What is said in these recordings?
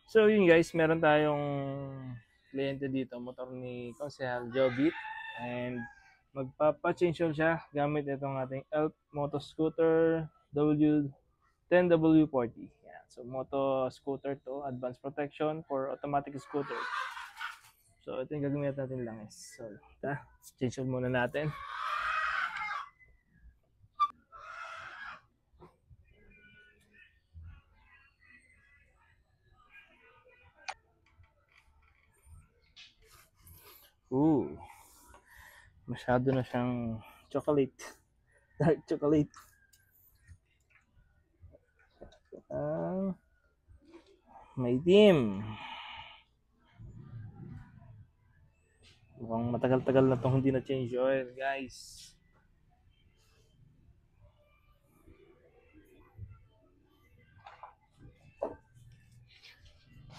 So yun guys, meron tayong kliyente dito, motor ni Konsehal Jobit, and magpapa-change oil siya gamit itong ating Elf Moto Scooter W10W40. Yan. So moto scooter to, advanced protection for automatic scooter. So ito yung gagamitin natin lang is. So change oil muna natin. Masyado na siyang chocolate. Dark chocolate. Maitim. Mukhang matagal-tagal na itong hindi na change oil, guys.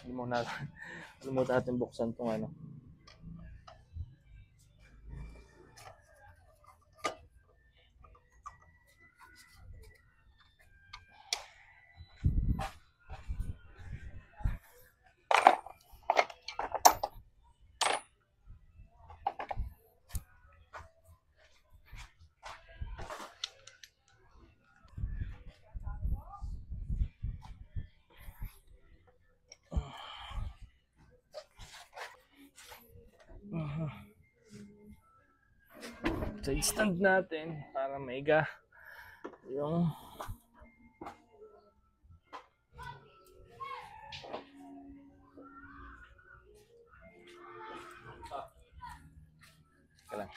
Alam mo natin buksan itong ano. Side stand natin para maiga yung lang.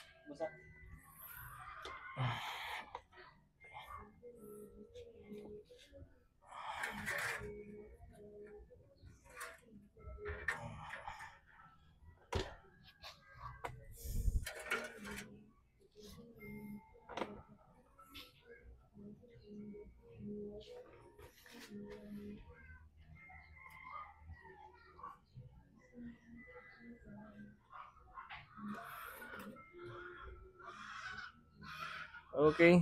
Okay.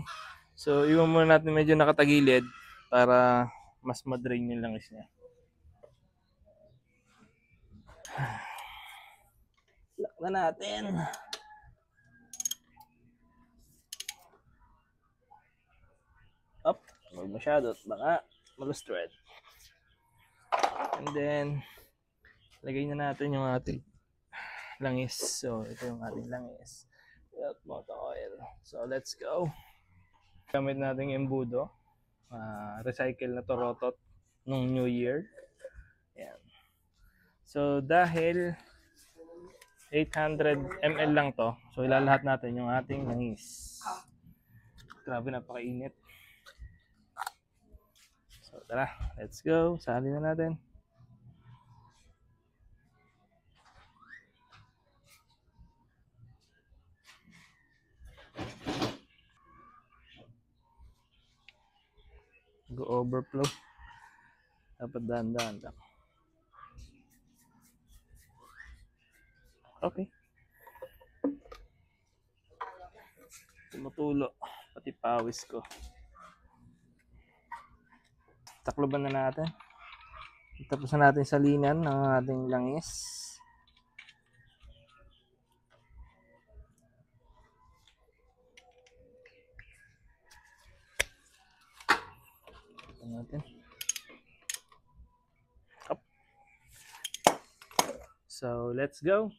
So, iwan muna natin medyo nakatagilid para mas ma-drain yung langis niya. Lock na natin. Up. Huwag masyado. Baka malustred. And then, lagay na natin yung ating langis. So, ito yung ating langis. Elf Moto Oil. So, let's go. Gamit natin yung embudo. Recycle na Torotot nung New Year. Ayan. So, dahil 800 ml lang to, so ilalahat natin yung ating langis. Grabe, napakainit. So, tara. Let's go. Salin na natin. Go overflow. Dapat dahan-dahan lang. Okay. Tumutulo. Pati pawis ko. Takloban na natin. Tapos na natin salinan ng ating langis. Ito natin. Up. So, let's go.